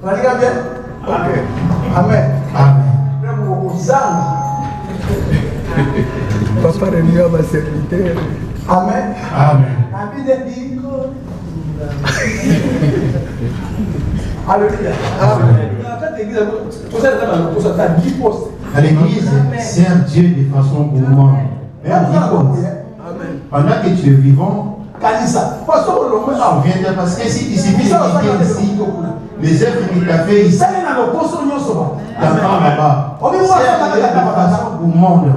Regarde bien. Ok. Amen. Amen. Papa Réunion ma serviteur. Amen. Amen. Alléluia. À l'église, sert Dieu de façon gourmande. Pendant que tu es vivant, on vient parce que si il suffit de quitter ici, les œuvres qu'il a fait ici, t'apprends là-bas. Sert Dieu de façon gourmande.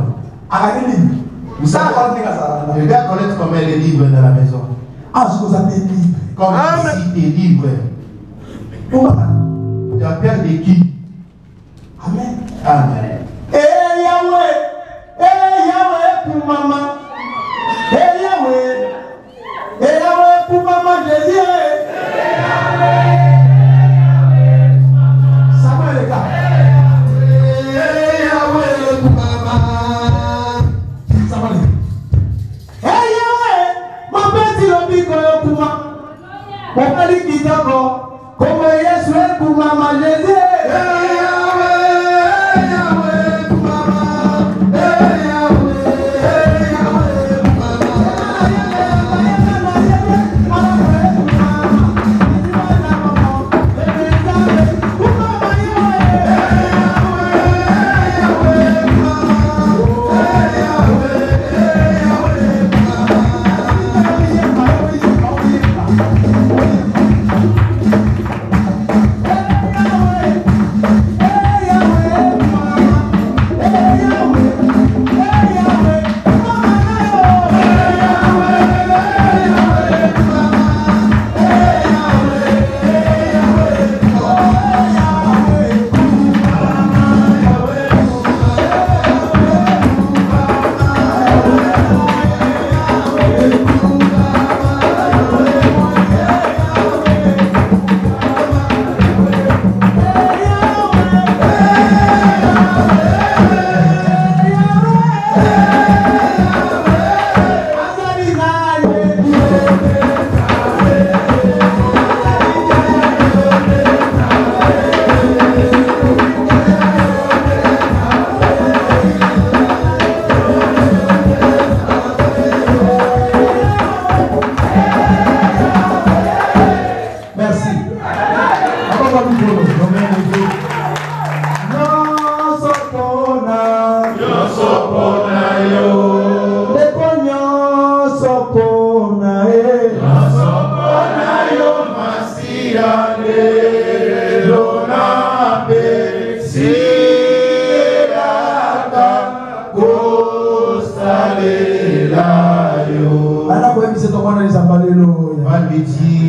Vous savez, le gars connaît combien les livres dans la maison. Comme ici, tes livres. Tu as peur de qui? Amen. Amen. Yahweh pour maman. Yahweh pour maman Jésus. Ça va les gars. Yahweh pour maman. Ça va les gars. Yahweh, ma petite lobby pour moi. Mon père qui t'envoie. Comme Jésus pour maman Jésus.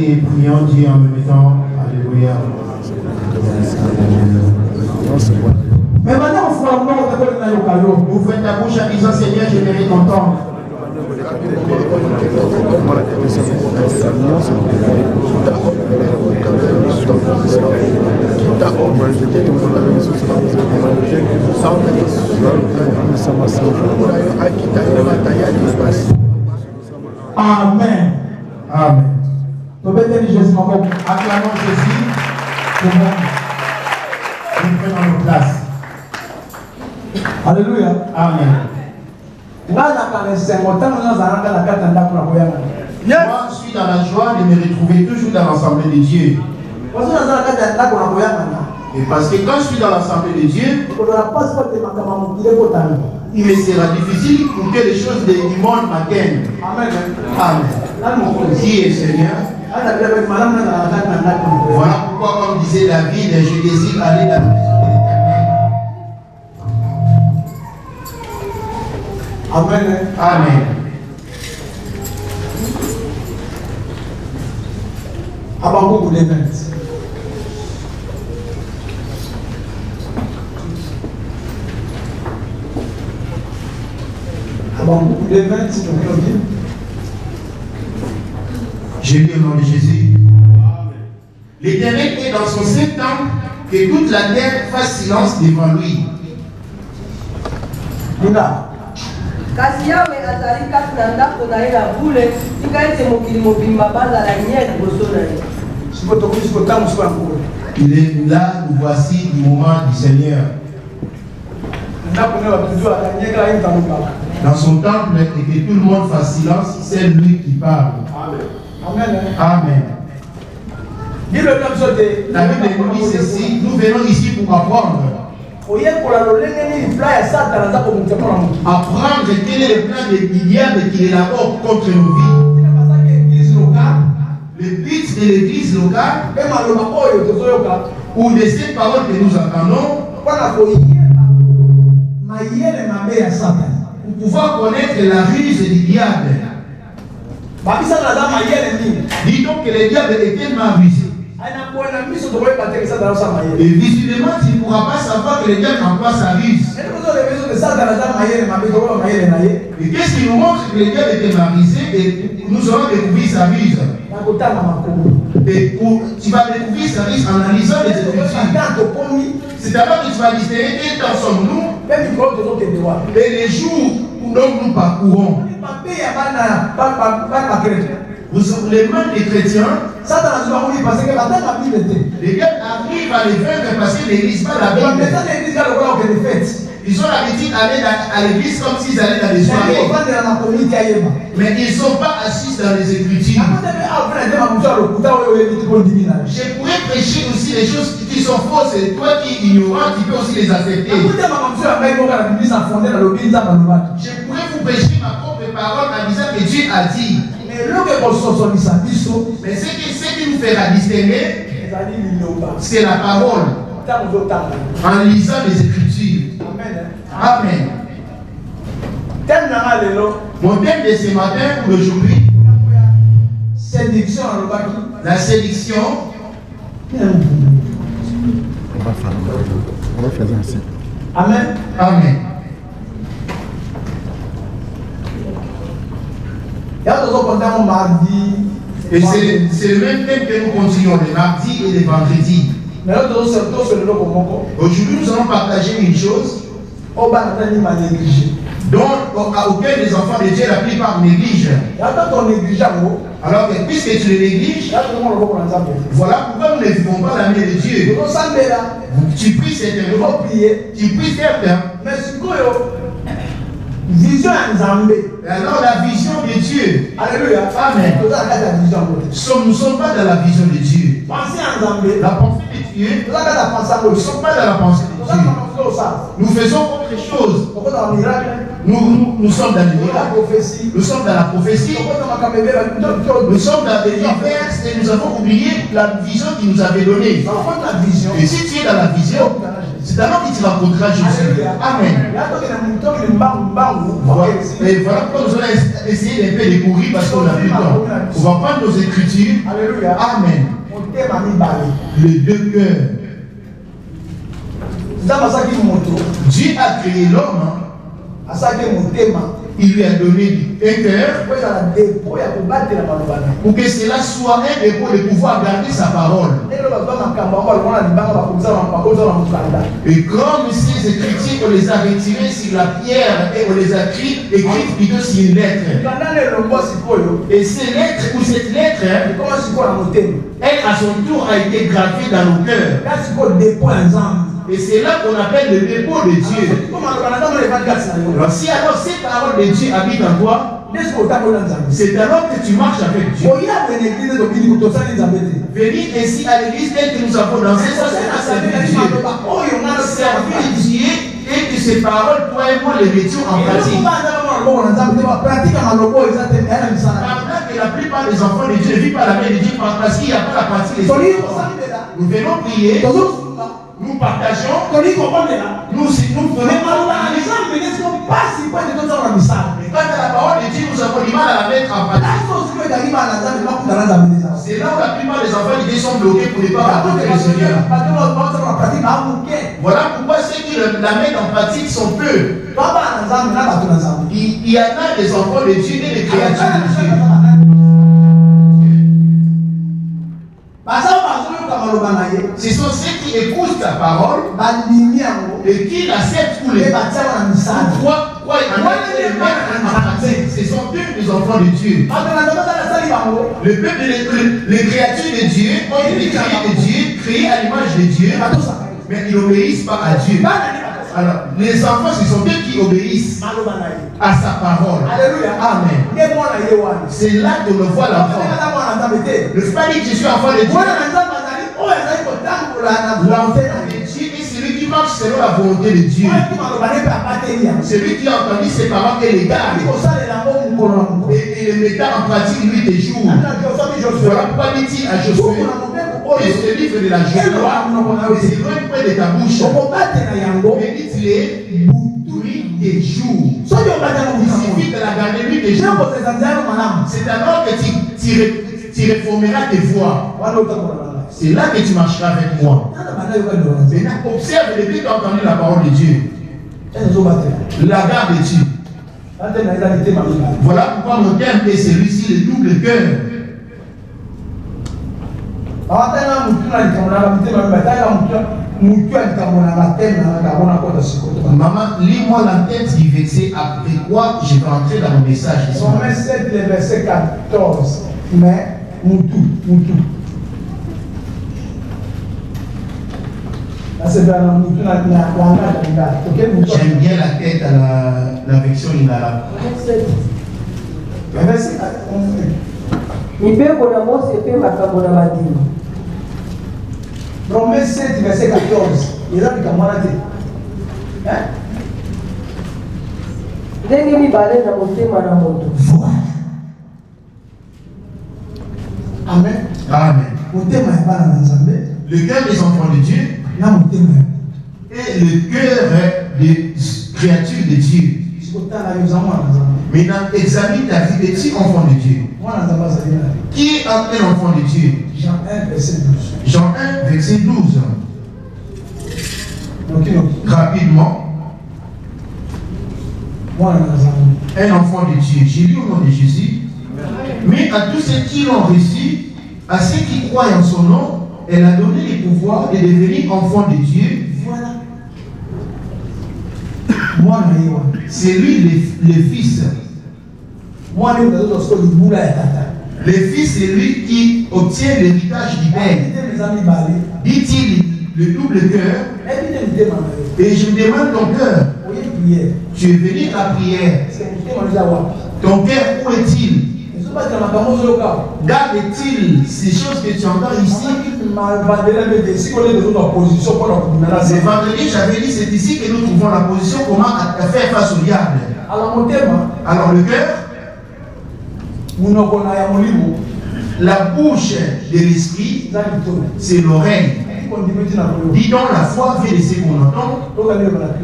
Et prions Dieu en même temps. Alléluia. Mais maintenant, vous faites la bouche en disant Seigneur, je mérite ton temps. Amen. Amen. Acclamons Jésus. Nous prenons nos places. Alléluia. Amen. Moi, je suis dans la joie de me retrouver toujours dans l'assemblée de Dieu. Et parce que quand je suis dans l'assemblée de Dieu, il me sera difficile pour que les choses du monde m'atteignent. Amen. Amen. Qui est Seigneur? Voilà pourquoi, comme disait David, je désire aller dans la maison de l'Éternel. Amen. Amen. Habakkuk 2:20. Habakkuk 2:20, s'il vous plaît. Je lis au nom de Jésus. L'Éternel est dans son saint temple, que toute la terre fasse silence devant lui. Kasi yawe azali kati na ndako na ye na bule tika ete mokili mobimba bazala nye liboso na ye. Il est là, nous voici du moment du Seigneur. Dans son temple, et que tout le monde fasse silence, c'est lui qui parle. Amen. Amen. La Bible nous dit ceci, nous venons ici pour apprendre. Apprendre quel est le plan du diable qui élabore contre nos vies. Le but de l'église locale, ou de ces paroles que nous entendons, pour pouvoir connaître la ruse du diable. Dis donc que le diable est tellement rusé. Et visiblement, tu ne pourras pas savoir que le diable emploie sa ruse. Et qu'est-ce qui nous montre que le diable est tellement rusé et nous aurons découvert sa ruse. Et tu vas découvrir sa ruse en analysant les Écritures. C'est alors que tu vas distinguer quel temps sommes-nous et les jours où nous parcourons. Les mains des chrétiens, les gars arrivent à les vaincre parce qu'ils n'élisent pas la Bible. Ils ont l'habitude d'aller à l'église comme s'ils allaient dans les soirées. Mais ils ne sont pas assis dans les Écritures. Je pourrais prêcher aussi des choses qui sont fausses et toi qui ignorant, tu peux aussi les accepter. Je pourrais vous prêcher ma propre parole en disant que Dieu a dit. Mais ce qui nous fera distinguer, c'est la parole. En lisant les Écritures. Amen. Mon thème de ce matin ou d'aujourd'hui, la séduction. On va faire ainsi. Amen. Amen. Et c'est le même thème que nous continuons les mardis et les vendredis. Aujourd'hui, nous allons partager une chose auquel les enfants de Dieu, la plupart négligent. Alors que puisque tu les négliges, voilà pourquoi nous ne vivons pas la main de Dieu. Tu pries certainement, tu pries certainement. Vision à alors la vision de Dieu. Alléluia. Amen. Nous ne sommes pas dans la vision de Dieu. La pensée de Dieu. Nous ne sommes pas dans la pensée de Dieu. Nous faisons autre chose. Nous sommes dans le miracle. Nous sommes dans la prophétie. Nous sommes dans des diverses et nous avons oublié la vision qu'il nous avait donnée. Et si tu es dans la vision, c'est alors que tu rencontreras Jésus. Amen. Et voilà pourquoi nous allons essayer d'un peu de courir parce qu'on a plus de temps. On va prendre nos Écritures. Amen. Les deux cœurs. Dieu a créé l'homme. Il lui a donné un cœur pour que cela soit un dépôt de pouvoir garder sa parole. Et comme ces écritures, on les a retirées sur la pierre et on les a écrites plutôt sur une lettre. Et ces lettres, ou cette lettre, elle à son tour a été gravée dans nos cœurs. Et c'est là qu'on appelle le dépôt de Dieu. Alors si alors ces paroles de Dieu habitent en toi, c'est alors que tu marches avec Dieu. Venir ici à l'église telle que nous avons dansé, ça c'est la servir Dieu. Servir Dieu et que ces paroles, toi et moi, les mettions en pratique. Pendant que la plupart des enfants de Dieu ne vivent pas la main de Dieu parce qu'il n'y a pas la pratique des enfants. Nous venons prier. Nous partageons, nous faisons. Mais quand à la parole de Dieu, nous avons du mal à la mettre en pratique. C'est là où la plupart des enfants de Dieu sont bloqués pour ne pas rencontrer le Seigneur. Voilà pourquoi ceux qui la mettent en pratique sont peu. Il y en a des enfants de Dieu et des créatures de Dieu. Ce sont ceux qui écoutent ta parole et qui l'acceptent ou les croient en elle. Ce sont eux les enfants de Dieu. Le peuple, les créatures de Dieu ont été créées de Dieu, créées à l'image de Dieu, mais ils n'obéissent pas à Dieu. Alors, les enfants, ce sont eux qui obéissent à sa parole. Alléluia. Amen. C'est là que l'on voit l'enfant. Ne faut pas dire que je suis enfant de Dieu. L'enfant de Dieu est celui qui marche selon la volonté de Dieu. Celui qui a entendu ses parents et les garde. Et les mettant en pratique nuit et jour. Voilà pourquoi dit-il à Josué, et ce livre de la joie, c'est loin près de ta bouche. Et dit-il, nuit et jour. Il suffit de la garder nuit et jour. C'est alors que tu réformeras tes voies. C'est là que tu marcheras avec moi. Maintenant, observe depuis que tu as entendu la parole de Dieu. La garde de Dieu. Voilà pourquoi mon terme est celui-ci, le double cœur. Maman, lis-moi la tête du verset, après quoi je vais entrer dans mon message. Romains 7, le verset 14. Mais, Moutou. J'aime bien la tête à la version Inala. Verset 14. Romains 7, verset 14. Il a dit que moi, voilà. Amen. Le cœur des enfants de Dieu et le cœur des créatures de Dieu. Maintenant, examine ta vie. Es-tu enfant de Dieu? Qui est un enfant de Dieu? Jean 1, verset 12. Jean 1, verset 12. Rapidement. Un enfant de Dieu. J'ai lu au nom de Jésus. Mais à tous ceux qui l'ont reçu, à ceux qui croient en son nom, elle a donné le pouvoir de devenir enfant de Dieu. Voilà. C'est lui le fils. Le fils, c'est lui qui obtient l'héritage du Père. Dit-il le double cœur. Et je me demande ton cœur. Tu es venu à la prière. Ton cœur, où est-il? Garde-t-il ces choses que tu entends ici? C'est vendredi, j'avais dit, c'est ici que nous trouvons la position, comment faire face au diable. Alors le cœur, la bouche de l'esprit, c'est l'oreille. Dis donc, la foi vient de ce qu'on entend.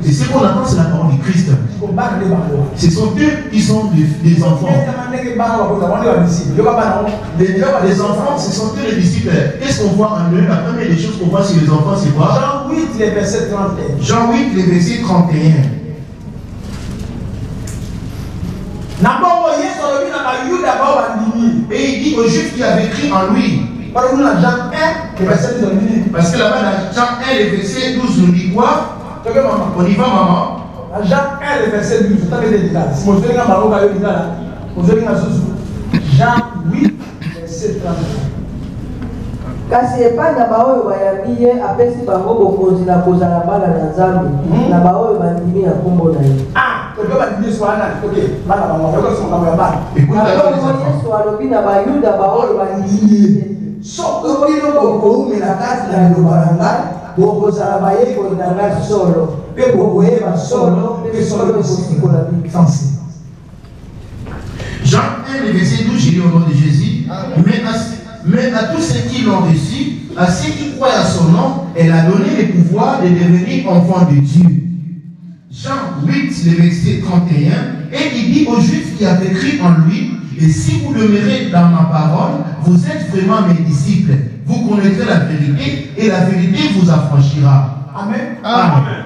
Et ce qu'on entend, c'est la parole de Christ. Ce sont eux qui sont des enfants. Les enfants, ce sont eux les disciples. Qu'est-ce qu'on voit en eux? La première des choses qu'on voit sur les enfants, c'est quoi? Jean 8, le verset 31. Jean 8, le verset 31. Et il dit aux Juifs qui avaient cru en lui. Parce que là-bas, dans Jean 1, le verset 12, nous dit quoi? On y va, maman. Jean 1, le verset 12, Jean 8, verset 31. Kasi epai na baoyo bayambi ye apesi bango bokonzi na kozala bana na Nzambe na baoyo bandimi ya kombo na ye. Yesu alobi na bayuda baoyo bandimi soko bino bokoumela kati na liloba na ngai bokozala bayekoli na ngai solo mpe bokoyeba solo mpe solo ekosikola bino. Jean 1, le verset 12, j'ai lu au nom de Jésus. Mais à tous ceux qui l'ont reçu, à ceux qui croient à son nom, elle a donné le pouvoir de devenir enfants de Dieu. Jean 8, le verset 31, et il dit aux Juifs qui avaient cru en lui, et si vous demeurez dans ma parole, vous êtes vraiment mes disciples. Vous connaîtrez la vérité, et la vérité vous affranchira. Amen. Amen.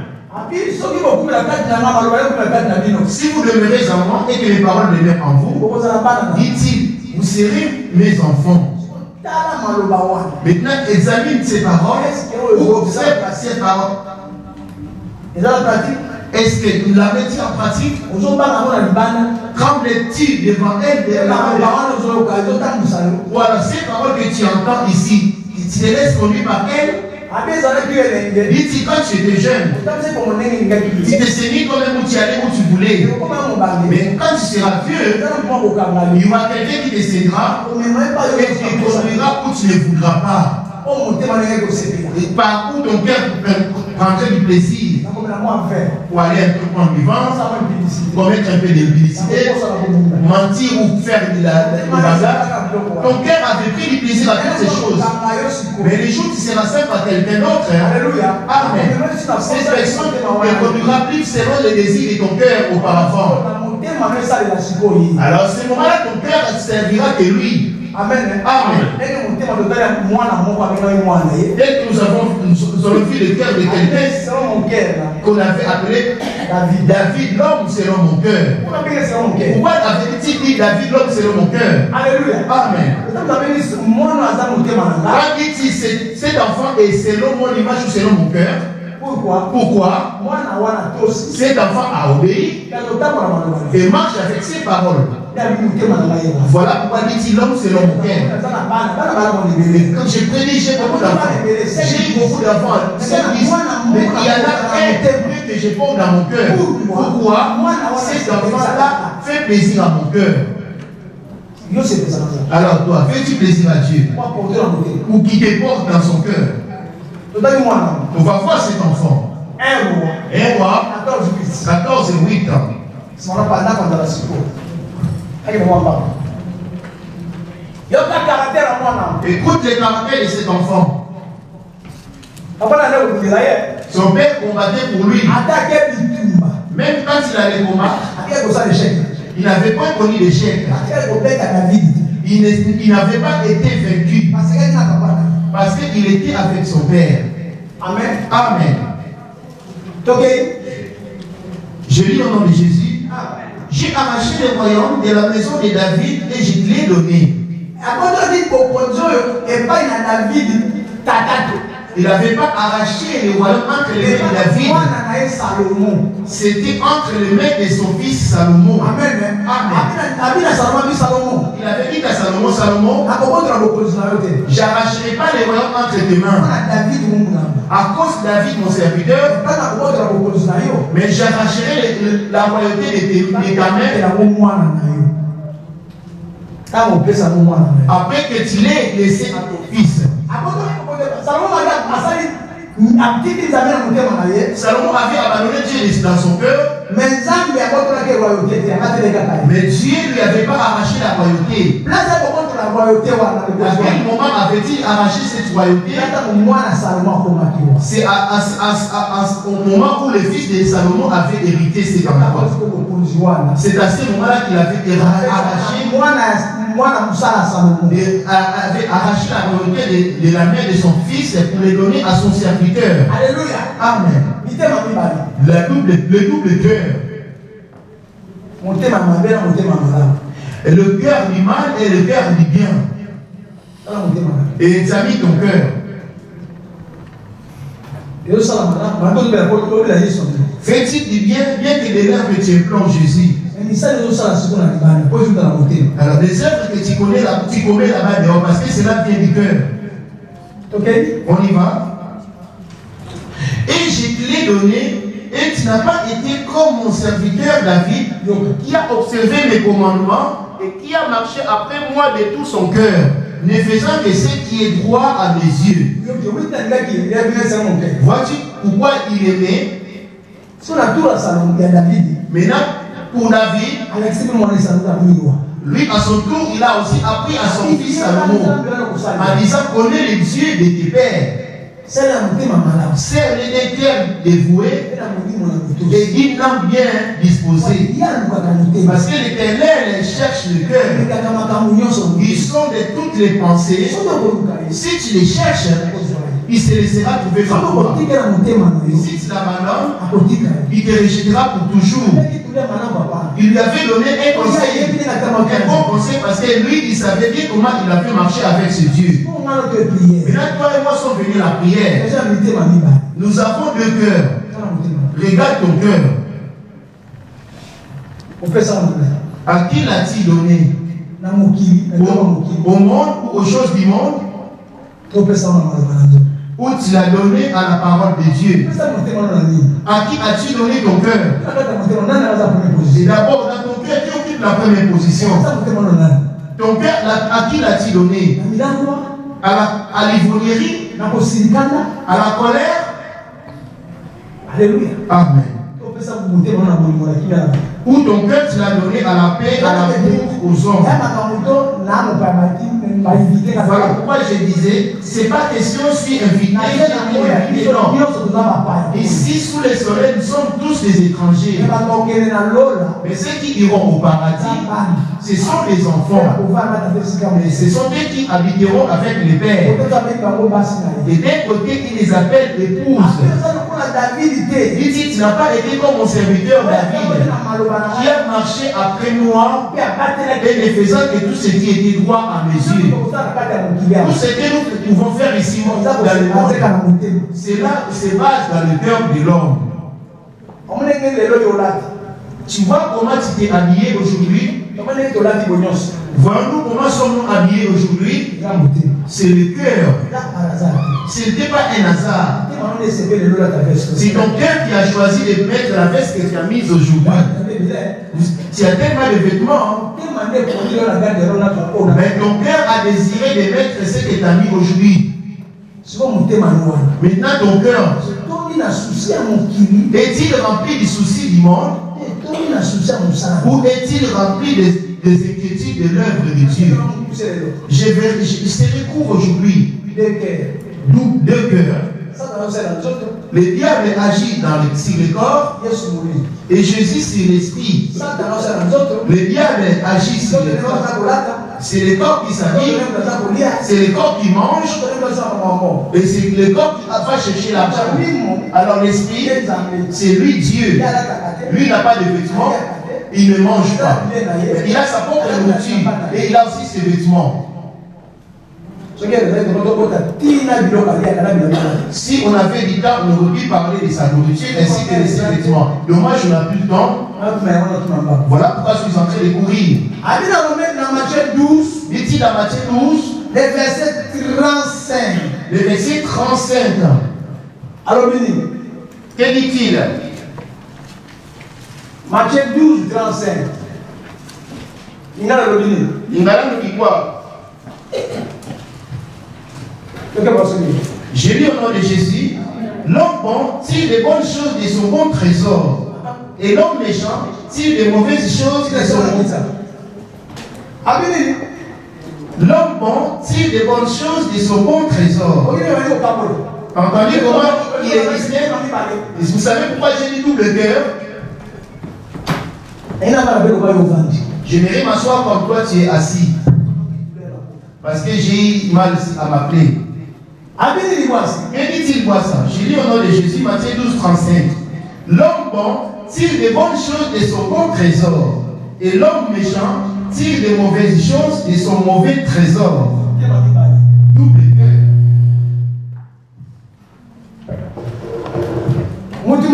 Si vous demeurez en moi et que mes paroles demeurent en vous, dit-il, vous serez mes enfants. Maintenant, examine ces paroles ou observe ces paroles. Est-ce que nous la mettons en pratique? Trembles-tu devant elle? Voilà, ces paroles que tu entends ici, tu te laisses conduire par elle. Dis-tu, quand tu étais jeune, tu te saignis toi-même où tu allais, où tu voulais. Mais quand tu seras vieux, il y aura quelqu'un qui te saignera et qui te conduira où tu ne voudras pas. Et par où ton cœur prendrait du plaisir pour aller un peu en vivant, commettre un peu de publicité, mentir ou faire de la bagarre. Ton cœur avait pris du plaisir à toutes ces choses. Mais les jours où tu seras simple à quelqu'un d'autre, amen. Cette personne ne conduira plus selon les désirs de ton cœur auparavant. Alors, ce moment-là, ton cœur servira que lui. Amen. Amen. Dès que nous avons vu le cœur de quelqu'un qu'on avait appelé David, l'homme selon mon cœur. Pourquoi avait-il dit David, l'homme selon mon cœur? Alléluia. Amen. Quand il dit cet enfant est selon mon image ou selon mon cœur? Pourquoi? Cet enfant a obéi et marche avec ses paroles. Voilà pourquoi dit-il l'homme selon mon cœur. Quand je prédis, j'ai beaucoup d'enfants. J'ai beaucoup d'enfants. Mais il y en a un que j'ai pas dans mon cœur. Pourquoi? Cet enfant-là fait plaisir à mon cœur. Alors toi, fais-tu plaisir à Dieu? Ou qui te porte dans son cœur? On va voir cet enfant. Un mois, 14 et 8 ans. Écoute les caractères de cet enfant. Son père combattait pour lui. Même quand il allait combattre, il n'avait pas connu d'échec. Il n'avait pas été vaincu. Parce qu'il était avec son père. Amen. Amen. Je lis au nom de Jésus. J'ai arraché le royaume de la maison de David et je te l'ai donné. Il n'avait pas arraché le royaume entre les mains de David. C'était entre les mains de son fils Salomon. Amen. Amen. Il avait dit à Salomon, Salomon, j'arracherai pas les royaumes entre tes mains. À cause de David, mon serviteur, mais j'arracherai la royauté de ta main. Après que tu l'aies laissé à ton fils. Salomon avait abandonné Dieu dans son cœur. Mais Dieu ne lui avait pas arraché la royauté. À quel moment avait-il arraché cette royauté? C'est au moment où le fils de Salomon avait hérité ses paroles. C'est à ce moment-là qu'il avait arraché la royauté de la main de son fils pour le donner à son serviteur. Alléluia. Amen. Le double cœur. Le cœur du mal et le cœur du bien. Et examine ton cœur. Fais-tu du bien, bien que des lèvres que tu implores Jésus. Alors des œuvres que tu commets là-bas dehors, parce que cela vient du cœur. On y va. Et je te l'ai donné, et tu n'as pas été comme mon serviteur David, qui a observé mes commandements et qui a marché après moi de tout son cœur, ne faisant que ce qui est droit à mes yeux. Vois-tu pourquoi il aimait? Maintenant, pour David, lui à son tour, il a aussi appris à son fils Salomon en disant: connais les dieux de tes pères. Serre-les des cœurs dévoués et d'une âme bien disposée. Parce que l'Éternel cherche le cœur. Ils sont de toutes les pensées. Si tu les cherches, il se laissera trouver par toi. Si tu l'abandonnes, il te rejettera pour toujours. Il lui avait donné un conseil, un bon conseil, parce que lui, il savait bien comment il a pu marcher avec ce Dieu. Maintenant, toi et moi sommes venus à la prière. Nous avons deux cœurs. Regarde ton cœur. À qui l'a-t-il donné? Au monde ou aux choses du monde? Ou tu l'as donné à la parole de Dieu? À qui as-tu donné ton cœur? Et d'abord, dans ton cœur, qui occupe la première position? Ton cœur, à qui l'as-tu donné? À l'ivrognerie? À la colère? Alléluia. Amen. Ou ton cœur, tu l'as donné à la paix, à l'amour aux hommes. Voilà pourquoi je disais, c'est pas question si invité, non. Ici, sous les soleils, nous sommes tous des étrangers. Mais ceux qui iront au paradis, ce sont les enfants. Et ce sont eux qui habiteront avec les pères. Et d'un côté, il les appelle épouses. Il dit, tu n'as pas été comme mon serviteur David, qui a marché après moi et ne faisant que tout ce qui était droit à mes yeux. Tout ce que nous pouvons faire ici dans le monde, c'est là, c'est base dans le cœur de l'homme. Tu vois comment tu t'es habillé aujourd'hui? Voyons-nous comment sommes-nous habillés aujourd'hui? C'est le cœur. Ce n'était pas un hasard. C'est ton cœur qui a choisi de mettre la veste que tu as mise aujourd'hui. Tu as tellement de vêtements. Mais ton cœur a désiré de mettre ce que tu as mis aujourd'hui. Maintenant ton cœur est-il rempli du souci du monde? Ou est-il rempli des inquiétudes de l'œuvre de Dieu? Je serai court aujourd'hui. Deux cœurs. Le diable agit sur le corps et Jésus sur l'esprit. Le diable agit sur le corps. C'est le corps qui s'habille, c'est le corps qui mange, et c'est le corps qui va chercher l'argent. Alors l'esprit, c'est lui Dieu. Lui n'a pas de vêtements, il ne mange pas. Il a sa propre nourriture et il a aussi ses vêtements. Si on avait du temps, on aurait pu parler de sa nourriture ainsi que de ses vêtements. Dommage, on n'a plus le temps. Voilà pourquoi je suis en train de courir. Dit-il dans Matthieu 12, le verset 35. Le verset 35. Alors, béni. Que dit-il? Matthieu 12, 35. Il a le béni. Il a le dit quoi? Je lis au nom de Jésus. L'homme bon tire des bonnes choses de son bon trésor, et l'homme méchant tire des mauvaises choses de son bon trésor. L'homme bon tire des bonnes choses de son bon trésor. Entendez comment il est christian? Vous savez pourquoi j'ai dit double cœur? J'aimerais m'asseoir comme toi tu es assis, parce que j'ai mal à m'appeler. Que dit-il moi ça? Je lis au nom de Jésus, Matthieu 12, 35. L'homme bon tire des bonnes choses de son bon trésor, et l'homme méchant tire des mauvaises choses de son mauvais trésor. Double cœur. On ne peut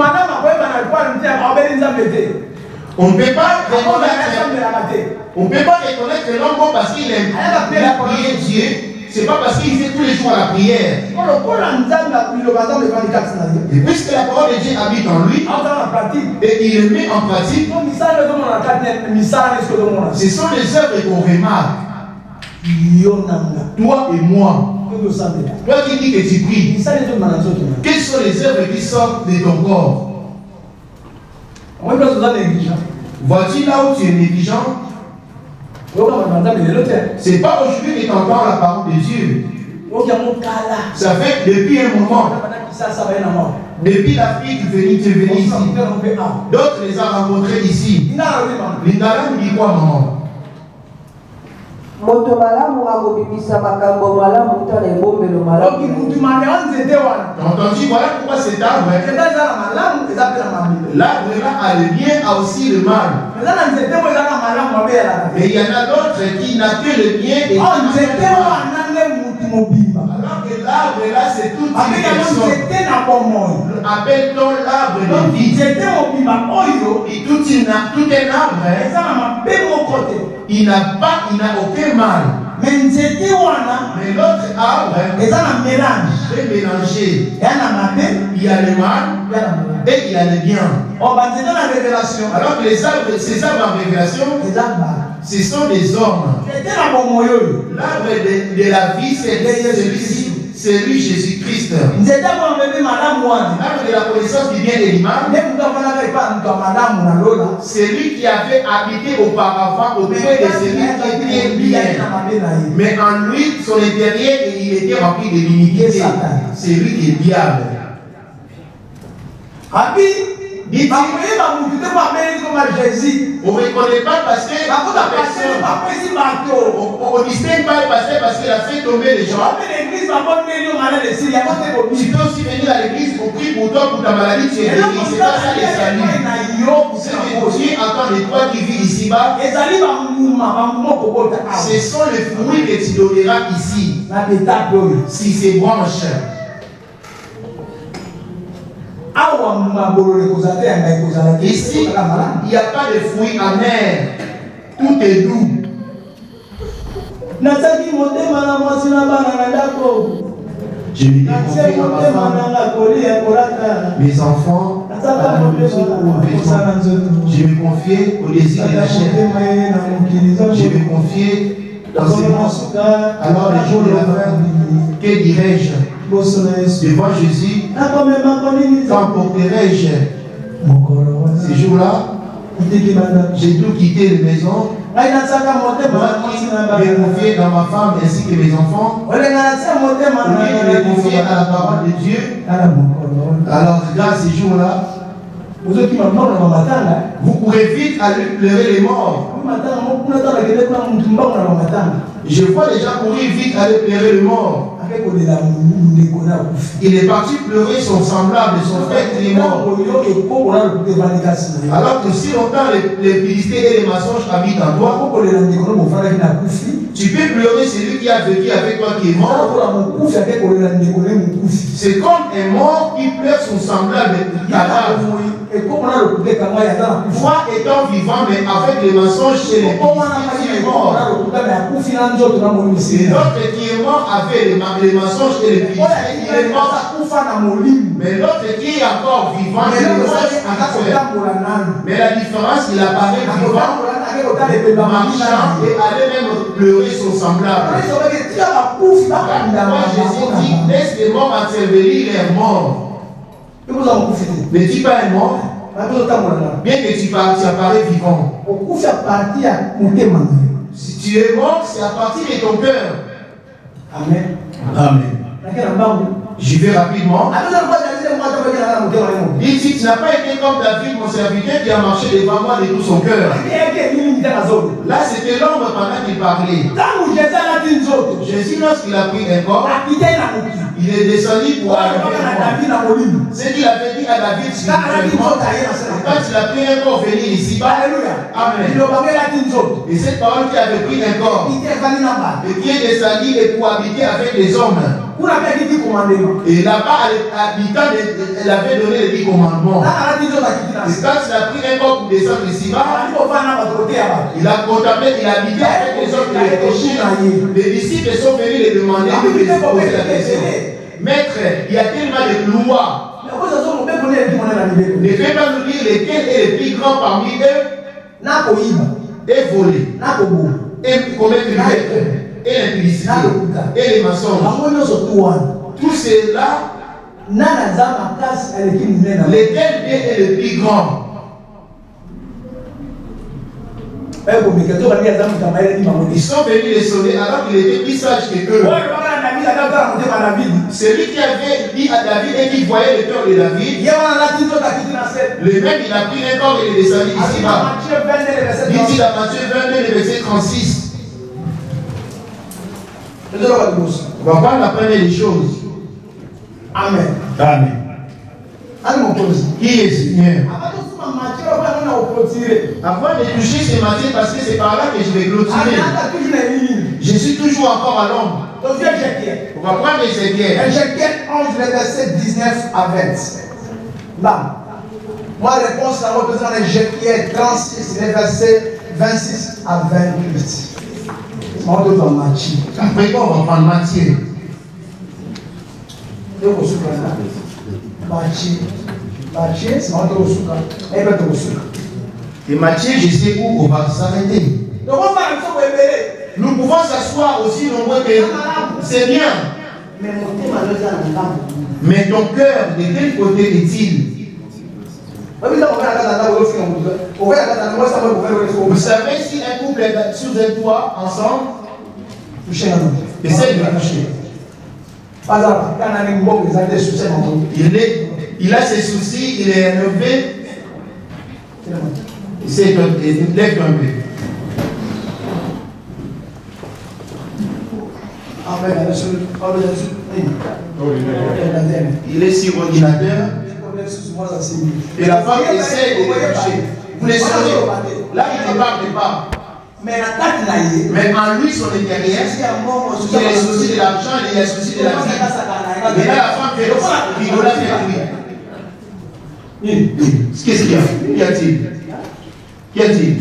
pas reconnaître l'homme bon parce qu'il a prié Dieu. C'est pas parce qu'il fait tous les jours la prière. Et puisque la parole de Dieu habite en lui, et il le met en pratique, ce sont les œuvres qu'on remarque. Toi et moi. Toi qui dis que tu pries, quelles sont les œuvres qui sortent de ton corps? Vois-tu là où tu es négligent? C'est pas aujourd'hui que tu entends la parole de Dieu. Ça fait depuis un moment. Depuis la fille qui est venue ici. D'autres les ont rencontrés ici. Linda nous dit quoi, maman? Moto malamu akobibisa makambo malamu tana ebombelo malamu. T'as entendu? Voilà pourquoi cet arbre. L'arbre là a le bien, a aussi le mal. Mais il y en a d'autres qui n'ont que le bien et Alors que l'arbre là, c'est toute une personne. Appelle-t-on l'arbre de vie. Et tout un arbre, il n'a aucun mal. Mais l'autre arbre est mélangé. Il y a le mal et il y a le bien. Alors que ces arbres en révélation, ce sont des hommes. L'arbre de la vie, c'est lui Jésus-Christ. L'arbre de la connaissance du bien et du mal, c'est lui qui avait habité auparavant au pays de celui qui était bien. Mais en lui, son intérieur, il était rempli de l'iniquité. C'est lui qui est diable. On ne reconnaît pas parce que la personne, on ne distingue pas parce qu'elle a fait tomber les gens. Tu peux aussi venir à l'église pour prier pour toi, pour ta maladie, tu es guéri. C'est pas ça les saluts. C'est que Dieu entend de toi qui vis ici-bas. Ce sont les fruits que tu donneras ici. Si c'est branche. Ici, il n'y a pas de fruits amers. Tout est doux. Je lui ai confié à ma femme, mes enfants, je vais confier au désir de la chair. Je vais confier dans ces mondes. Alors, le jour de la fin, que dirais-je devant Jésus? Qu'emporterai-je ces jours-là? J'ai tout quitté la maison. Moi qui m'ai confié dans ma femme ainsi que mes enfants. Lui, je l'ai confié à la parole de Dieu. Alors, dans ces jours-là, vous pourrez vite aller pleurer les morts. Je vois les gens courir vite aller pleurer les morts. Il est parti pleurer son semblable, son frère qui est mort. Alors que si longtemps les publicités et les mensonges habitent en toi, tu peux pleurer celui qui a vécu avec toi qui est mort. C'est comme un mort qui pleure son semblable. Toi étant vivant, mais avec les mensonges chez les publicités, tu es mort. C'est l'autre qui est mort avec les mensonges et les publicités, il est mort. Mais l'autre qui est encore vivant, il est mort. Mais la différence, il apparaît vivant, marchant et allait même pleurer son semblable. Moi, Jésus dit, laisse les morts intervenir, il est mort. N'es-tu pas un mort? Bien que tu apparais vivant. Si tu es mort, c'est à partir de ton cœur. Amen. Amen. J'y vais rapidement. Dis si tu n'as pas été comme David, mon serviteur, qui a marché devant moi de tout son cœur. Là, c'était l'homme pendant qu'il parlait. Jésus, lorsqu'il a pris un corps, il est descendu pour arriver à moi. Ce qu'il avait dit à David, c'est quand il a pris un corps venir ici, Amen. Et cette parole qui avait pris un corps, et qui est descendu et pour habiter avec les hommes. Et là-bas, elle avait donné les 10 commandements. Et quand il a pris un corps pour descendre ici-bas, il a contemplé, il a habité avec les hommes qui étaient chez. Les disciples sont venus les demander de poser la question. Maître, il y a tellement de lois. Ne fais pas nous dire lequel est le plus grand parmi eux. Et voler. Et commettre le maître. Et l'impudicité. Et les mensonges. Tout cela, lequel est le plus grand? Ils sont venus les sauver alors qu'il était plus sage que eux. Celui qui avait dit à David et qui voyait le cœur de David, le même il a pris un corps et il est descendu ici-bas. Dit-il à Matthieu 22, le verset 36. On va voir la première des choses. Amen. Amen. Qui est Seigneur? Avant de toucher ces matières, parce que c'est par là que je vais clôturer. Je suis toujours encore à l'ombre. On va prendre Ézéchiel. Ézéchiel 11, le verset 19 à 20. Là. Moi, réponse à votre besoin Ézéchiel 36, le verset 26 à 28. On va prendre Matthieu. Après quoi, on va prendre Matthieu. Matthieu, c'est moi qui suis. Et Matthieu, je sais où on va s'arrêter. Nous pouvons s'asseoir aussi nombreux que c'est bien. Mais ton cœur, de quel côté est-il? Vous savez, si un couple est sous un toit ensemble, essaye de toucher. Il a ses soucis, il est élevé. Lève un peu. Il est sur l'ordinateur. Et la femme essaie de le toucher. Vous les savez. Là, il ne parle pas. Mais en lui, son intérieur, il y a les soucis de l'argent, il y a les soucis de la vie. Mais là, la femme fait rigoler avec lui. Qu'est-ce qu'il y a? Qu'y a-t-il? Qu'y a-t-il?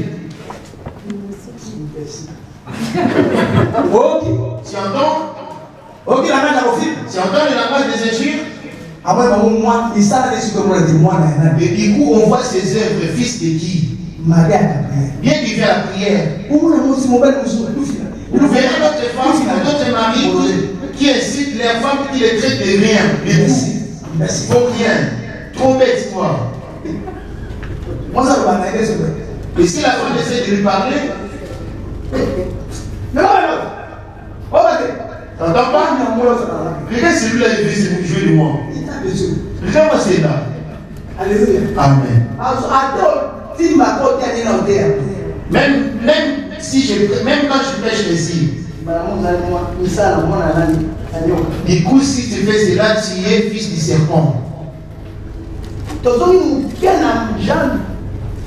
Tu entends? Tu entends le langage des injures? Et du coup, on voit ses œuvres, fils de qui? Bien qu'il fait la prière. Vous verrez notre femme, notre mari qui incite les femmes qui les traitent de rien. De tout. Faut rien. Trop bête, toi. Et si la femme essaie de lui parler, t'entends pas? Regarde celui-là, il veut se jouer de moi. Regarde-moi celui-là. Alléluia. Amen. Même quand je pêche les cils. Du coup, si tu fais cela, tu es fils du serpent.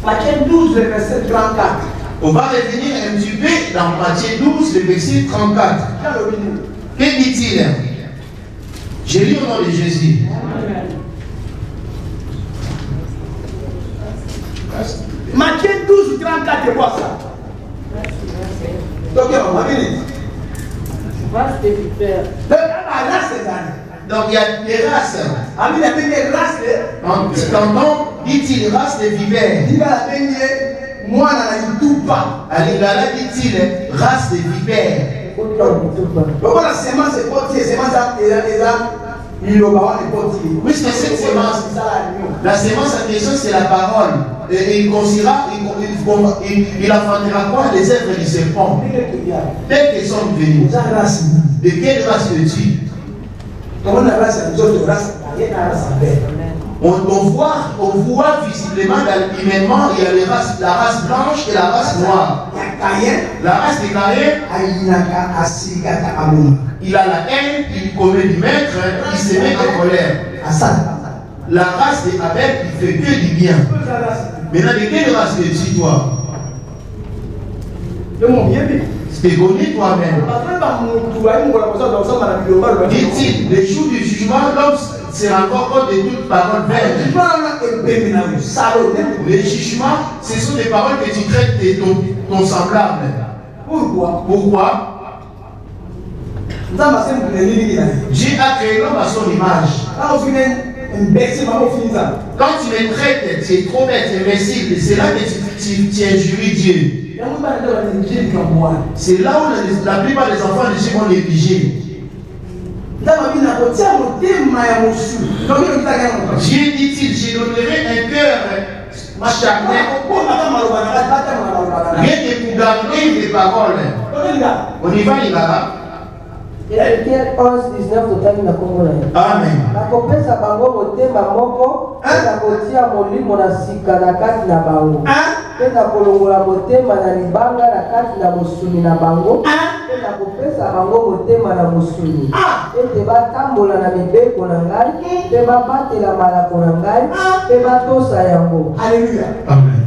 Matthieu 12, le verset 34. On va revenir un petit peu dans Matthieu 12, le verset 34. Que dit-il? J'ai lu au nom de Jésus. Matthieu 12, 34, c'est quoi ça? Donc, on va venir. Donc il y a des races. Il y a des races. Cependant, dit-il, race de vipères. Alingala dit-il, race de vipères. Puisque cette sémence, la sémence en question, c'est la parole. Et il considérera, il affrontera quoi? Les êtres du serpent. Tels qu'ils sont venus. De quelle race es-tu? On voit visiblement, humainement, il y a la race blanche et la race noire. La race de Caïn, il a la haine, il commet du maître, il se met en colère. La race de Abel, il fait que du bien. Maintenant, de quelle race es-tu, toi? C'est connu toi-même. Dit-il, le jour du jugement, l'homme sera encore compte de toutes paroles vaines. Les jugements, ce sont des paroles que tu traites de ton semblable. Pourquoi? Dieu a créé l'homme à son image. Quand tu les traites, tu es trop bête, imbécile, c'est là que tu injuries Dieu. C'est là où la plupart des enfants de Dieu vont négliger. Dieu dit-il, j'ai donnerai un cœur charnel, rien que pour garder les paroles. On y va, il va. Ézéchiel 11, 19 totali na Kongo na ye. Amen. Nakopesa bango motema moko mpe nakotia molimo na sika na kati na bango mpe nakolongola motema na libanga na kati na mosuni na bango mpe nakopesa bango motema na mosuni ete batambola na mibeko na ngai mpe babatela malako na ngai mpe batosa yango. Alléluia. Amen.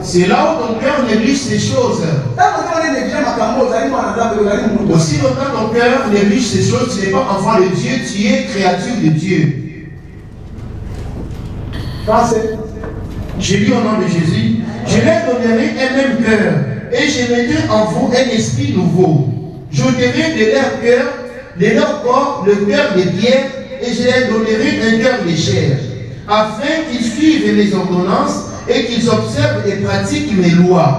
C'est là où ton cœur néglige ces choses. Aussi longtemps ton cœur néglige ces choses, tu n'es pas enfant de Dieu, tu es créature de Dieu. Je lis au nom de Jésus. Je leur donnerai un même cœur et je mettrai en vous un esprit nouveau. J'ôterai de leur cœur, de leur corps, le cœur de pierre et je leur donnerai un cœur de chair, afin qu'ils suivent mes ordonnances et qu'ils observent et pratiquent mes lois.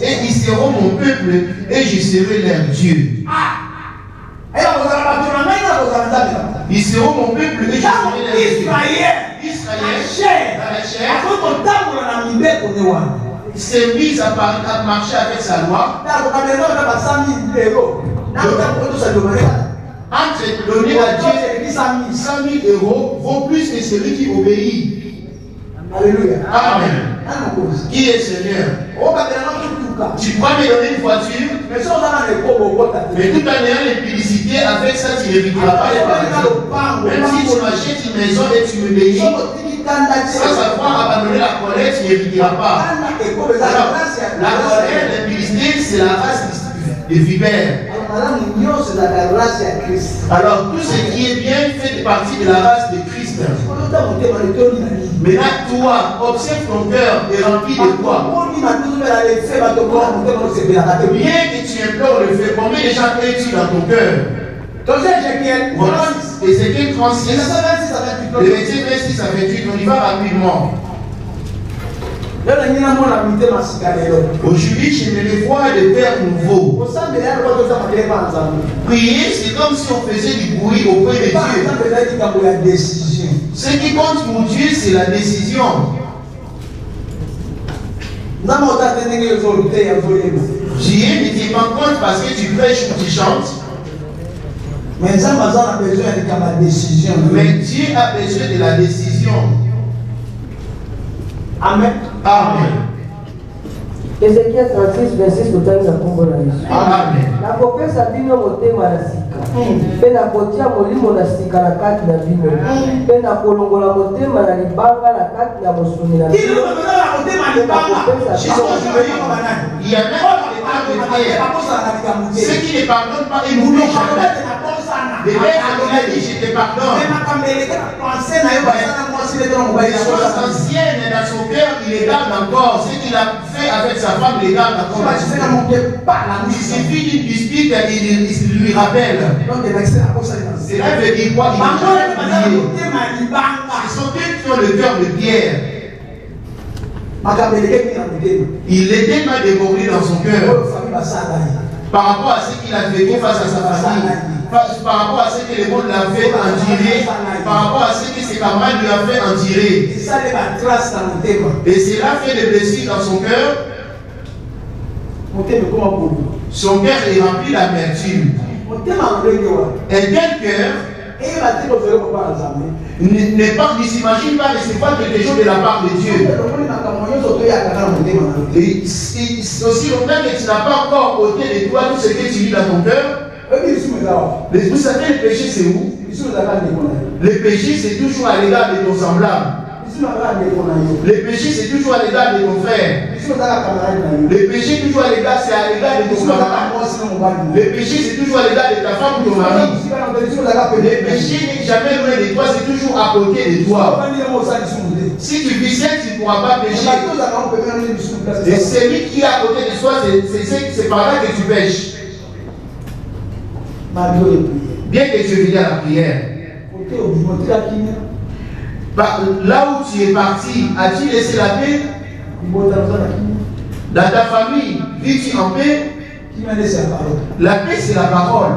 Et ils seront mon peuple et je serai leur Dieu. Ils seront mon peuple et je serai leur Dieu. Israël, dans la chair, s'est mis à marcher avec sa loi. Entre donner à Dieu 100 000 euros vaut plus que celui qui obéit. Alléluia. Amen. Qui est Seigneur? Tu crois me donner une voiture, mais tout en ayant les publicités, avec ça tu ne vivras pas les paradis. Même si tu m'achètes une maison et tu me bénis, sans savoir abandonner la colère, tu ne vivras pas. Alors, la colère, la publicité, c'est la race de vipères. Alors, tout ce qui est bien fait partie de la race de Christ. Maintenant, toi, observe ton cœur est rempli de quoi? Bien que tu implores le fait, combien de gens es-tu dans ton cœur? Ézéchiel 36, le verset 26 à 28, on y va rapidement. Aujourd'hui, je me les vois de faire nouveau. Prier, c'est comme si on faisait du bruit auprès de Dieu. Ce qui compte pour Dieu, c'est la décision. Dieu ne tient pas compte parce que tu prêches ou tu chantes. Mais Dieu a besoin de la décision. Amen. Amen. Ézéchiel 36, 26, totalisa kombo na Yesu. Amen. Nakopesa bino motema na sika. Mpe nakotia molimo na sika na kati na bino. Mpe nakolongola motema na libanga na kati na mosuni na bino. Il y en a ceux qui ne pardonnent pas et n'oublient jamais. Les pères ont dit je te pardonne. Les choses anciennes dans son cœur, il les garde encore. Ce qu'il a fait avec sa femme, il les garde encore. Il suffit d'une dispute, il lui rappelle. Cela veut dire quoi? Ce sont eux qui ont le cœur de pierre. Il est tellement dévoré dans son cœur par rapport à ce qu'il a vécu face à sa famille, par rapport à ce que le monde l'a fait endurer, par rapport à ce que ses camarades lui ont fait endurer. Et cela fait des blessures dans son cœur. Son cœur est rempli d'amertume. Un tel cœur ne s'imagine pas recevoir quelque chose de la part de Dieu. Et aussi longtemps que tu n'as pas encore ôté de toi tout ce que tu vis dans ton cœur. Vous savez, le péché c'est où? Le péché c'est toujours à l'égard de ton semblable. Le péché c'est toujours à l'égard de ton frère. Le péché toujours à l'égard, c'est à l'égard de ton camarade. Le péché c'est toujours à l'égard de ta femme ou ton mari. Le péché n'est jamais loin de toi, c'est toujours à côté de toi. Si tu vis seul, tu ne pourras pas pécher. Et celui qui est à côté de toi, c'est par là que tu pêches. Bien que tu viennes à la prière. Là où tu es parti, as-tu laissé la paix? Dans ta famille, vis-tu en paix? La paix, c'est la parole.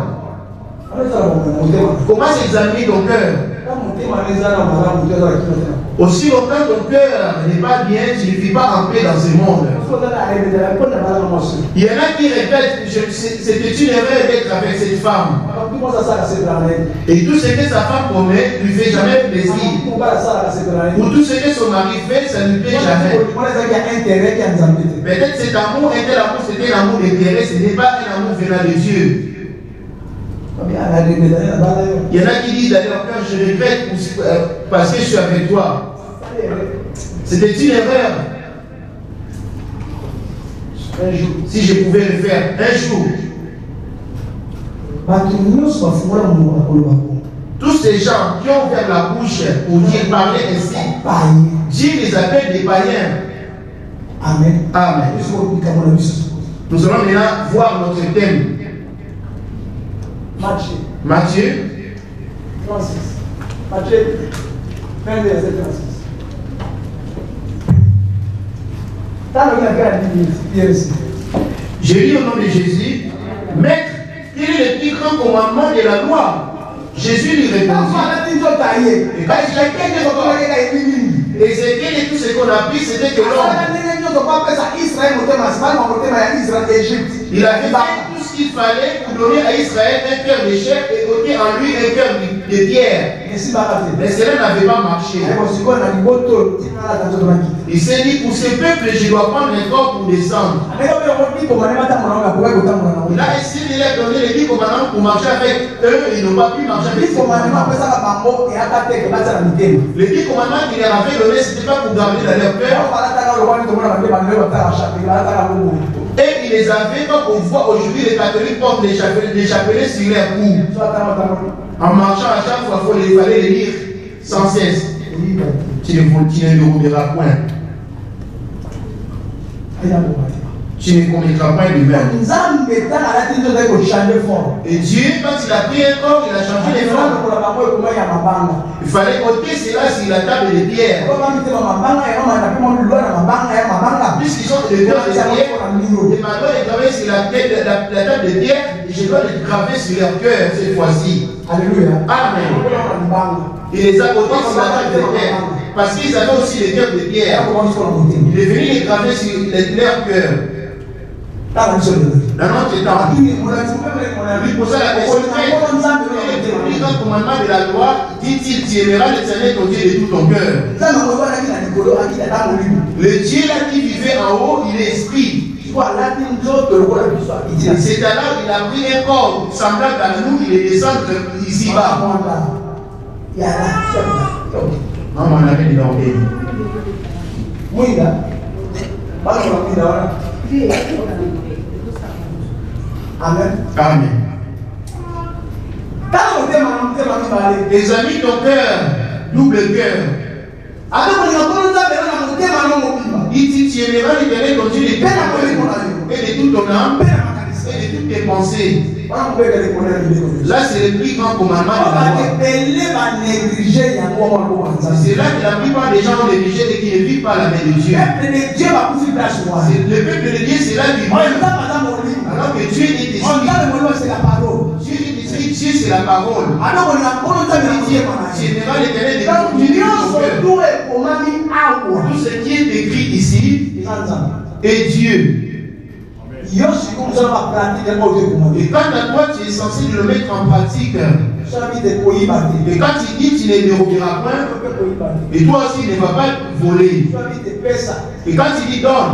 Comment examiner ton cœur? Aussi longtemps ton cœur n'est pas bien, tu ne vis pas en paix dans ce monde. Il y en a qui répètent, c'était une erreur d'être avec cette femme. Et tout ce que sa femme promet ne lui fait jamais plaisir. Ou tout ce que son mari fait, ça ne lui plaît jamais. Peut-être cet amour était l'amour, c'était l'amour d'intérêt, ce n'est pas un amour venant de Dieu. Il y en a qui disent d'ailleurs, quand je regrette parce que je suis avec toi. C'était une erreur. Un jour. Si je pouvais le faire un jour. Tous ces gens qui ont ouvert la bouche pour dire parler ainsi, Dieu les appelle des païens. Amen. Amen. Nous allons maintenant voir notre thème. Matthieu 36. Matthieu 22, verset 36. Je lis au nom de Jésus. Maître, quel est le plus grand commandement de la loi? Jésus lui répondit. Et c'est et tout ce qu'on a pris, c'était que l'homme. Il avait fait tout ce qu'il fallait pour donner à Israël un cœur de chair et ôter en lui un cœur de pierre. Mais cela n'avait pas marché. Il s'est dit, pour ce peuple, je dois prendre un corps pour descendre. Là, ici, il a donné les 10 commandements pour marcher avec eux, ils n'ont pas pu marcher avec eux. Les 10 commandements qu'il leur avait donnés, ce n'était pas pour garder dans leur cœur. Et il les avait, comme on voit aujourd'hui, les catholiques portent des chapelets sur leur cou. En marchant à chaque fois, il fallait les lire sans cesse. Tu ne le oublieras point. Tu ne commettras pas de même. Et Dieu, quand il a pris un corps, il a changé les formes. Il fallait ôter cela sur la table de pierre. Puisqu'ils sont des cœurs de pierre, et maintenant ils travaillent sur la table de pierre, et je dois les graver sur leur cœur cette fois-ci. Alléluia. Amen. Il les a ôtés sur la table de pierre. Parce qu'ils avaient aussi les cœurs de pierre. Il est venu les graver sur leur cœur. Dans notre temps, lui posa la question, le plus grand commandement de la loi, dit-il, tu aimeras l'Éternel ton Dieu de tout ton cœur. Le Dieu là qui vivait en haut, il est esprit. C'est alors qu'il a pris un corps semblable à nous, il est descendu ici-bas. Non, on avait dit non. Amen. Amen. Les amis, ton cœur, double cœur. Il dit, tu aimeras l'Éternel ton Dieu de tout ton cœur et de toute ton âme et de toutes tes pensées. Là, c'est le plus grand commandement de la loi. C'est là que la plupart des gens ont négligé et qui ne vivent pas la main de Dieu. Le peuple de Dieu, c'est là qu'il vit. Alors que Dieu est ici. Dieu est ici, Dieu c'est la parole. Tu aimeras l'Éternel de tout ton cœur. Tout ce qui est écrit ici est Dieu. Et quand à toi tu es censé le mettre en pratique, et quand il dit tu ne dérogeras point, et toi aussi ne vas pas voler. Et quand il dit donne,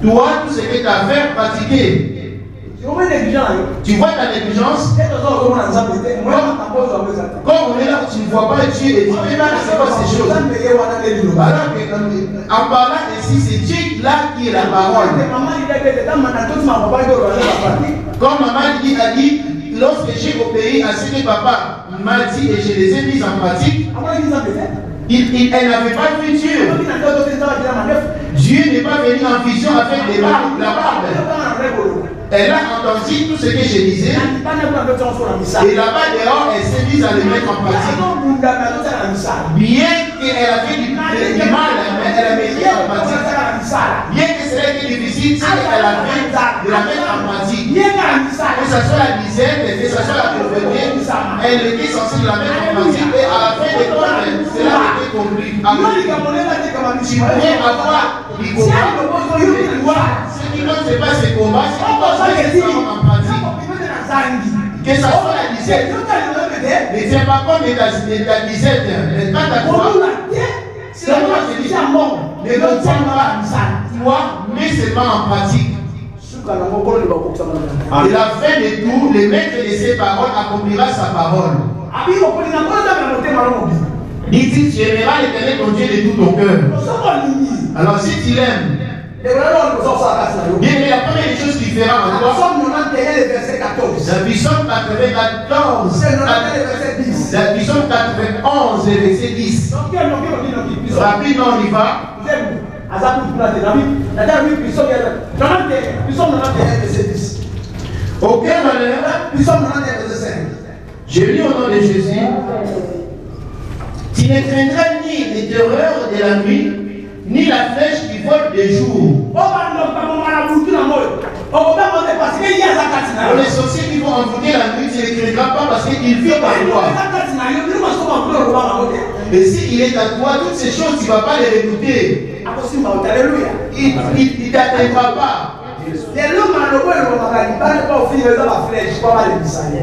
toi tout ce que tu as à faire, pratiquer. Tu vois ta négligence. Quand on est là, tu ne vois pas Dieu et tu ne sais pas ces choses. Alors que, en parlant ici, c'est Dieu là qui est la parole. Comme maman a dit, lorsque j'ai obéi à ce que papa m'a dit et je les ai mis en pratique, elle n'avait pas vu Dieu. Dieu n'est pas venu en vision avec la barbe. Elle a entendu tout ce que je disais. Et là-bas dehors, elle s'est mise à le mettre en pratique. Bien qu'elle avait du mal, elle a mis en pratique. Bien que cela était difficile, elle a fait de la mettre en pratique. Que ce soit la dizaine, que ce soit la pauvreté, elle était censée la mettre en pratique. Et à la fin des comptes, cela était compris. Tu pourrais avoir du combat. Ce qui ne fait pas ce combat, c'est qui doit en pratique. Que ça soit la disette. Ne fais pas comme ta disette. Quand tu as quoi, c'est la loi qui dit ne comprends pas toi, mais c'est pas en pratique. Et la fin de tout, le maître de ses paroles accomplira sa parole. Dit-il, tu aimeras l'Éternel ton Dieu de tout ton cœur. Alors si tu l'aimes, Bien, mais la première chose qui fera en toi, la Psaume 94, la Psaume 91, verset 10. Rapidement, on y va. Aucun malheur. Je lis au nom de Jésus. Tu ne craindras ni les terreurs de la nuit, ni la flèche qui vole de jour. Pour les sorciers qui vont envoûter la nuit, tu ne les craindras pas parce qu'il vit par toi. Et s'il est à toi, toutes ces choses, tu ne vas pas les redouter. Il ne t'atteindra pas.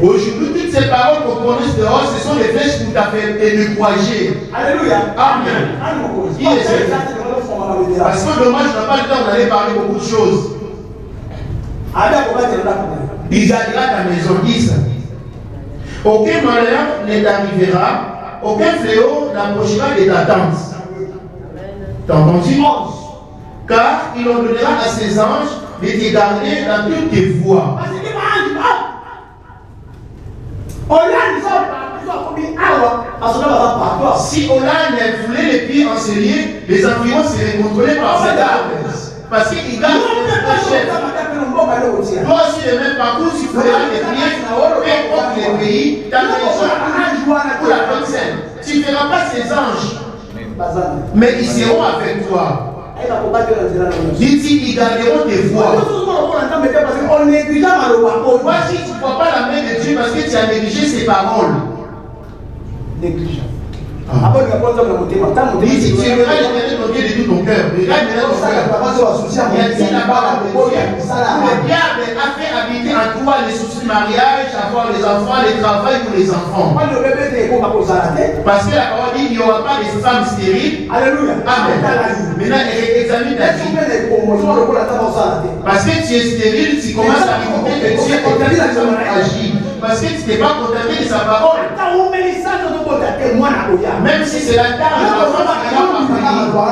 Aujourd'hui, toutes ces paroles qu'on prononce dehors, ce sont les flèches pour t'affaire et le courager. Alléluia. Amen. Parce que dommage, je n'ai pas le temps d'aller parler beaucoup de choses. Il gardera ta maison, dis ça. Aucun malheur ne t'arrivera, aucun fléau n'approchera de ta tente. T'as entendu? Car il ordonnera à ses anges de te garder dans toutes tes voies. Si Hollande voulait les pieds enseigner, les environs seraient contrôlés par cet arbre. Parce qu'il garde le chef. Toi aussi, le même parcours, tu feras des prières, peu importe les pays, ta maison pour la personne. Tu ne feras pas ces anges, mais ils seront avec toi. Dit-il, ils garderont tes voix. Voici, tu ne vois pas la main de Dieu parce que tu as négligé ses paroles. Dit-il, tu aimeras l'éternel ton Dieu de tout ton cœur. Regarde maintenant ton cœur. Il a dit la parole de Dieu. Le diable a fait habiter en toi les soucis de mariage, avoir les enfants, les travail pour les enfants. Parce que la parole dit qu'il n'y aura pas de femmes stériles. Alléluia. Amen. Maintenant, examine ta vie. Parce que tu es stérile, tu commences à écouter que Dieu est agit. Parce que tu n'es pas contenté de sa parole. Même si c'est la table, quoi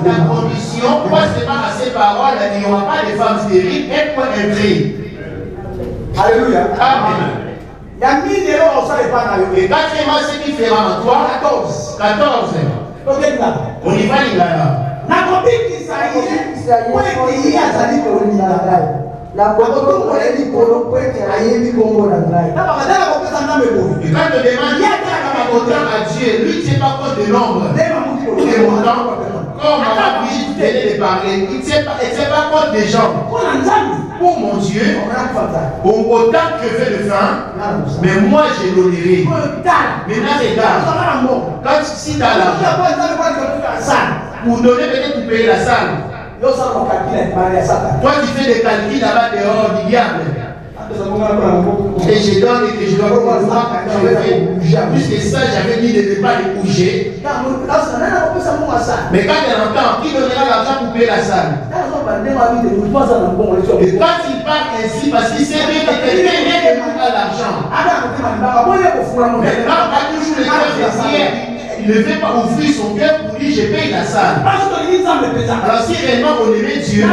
ta condition, quoi c'est pas à ces paroles, il n'y aura pas de femmes stériles, et quoi entrer. Alléluia. Amen. Et quand tu aimes ce qui fera en toi, 14. On y va, il y a là. La koto moleli polo kwete ayebi bongo na ngai. Et quand on demande à Dieu, lui ne tient pas compte de nombre. Des montants. Comme Mme Brigitte venait de parler, il ne tient pas compte des gens. Pour mon Dieu, autant que fait de faim, mais moi je l'honorerai. Maintenant regarde, quand si tu as l'argent, pour donner peut-être pour payer la salle. Toi tu fais des calculs là-bas dehors du diable. Et je donne et que je dois pouvoir. Plus que ça, j'avais dit de ne pas les bouger. Mais quand elle entend, qui donnera l'argent pour payer la salle? Et quand il parle ainsi, parce qu'il sait bien que quelqu'un vient de nous faire l'argent. Mais quand on a toujours le cœur désir, il ne veut pas ouvrir son cœur pour dire je paye la salle. Alors si réellement on aimait Dieu,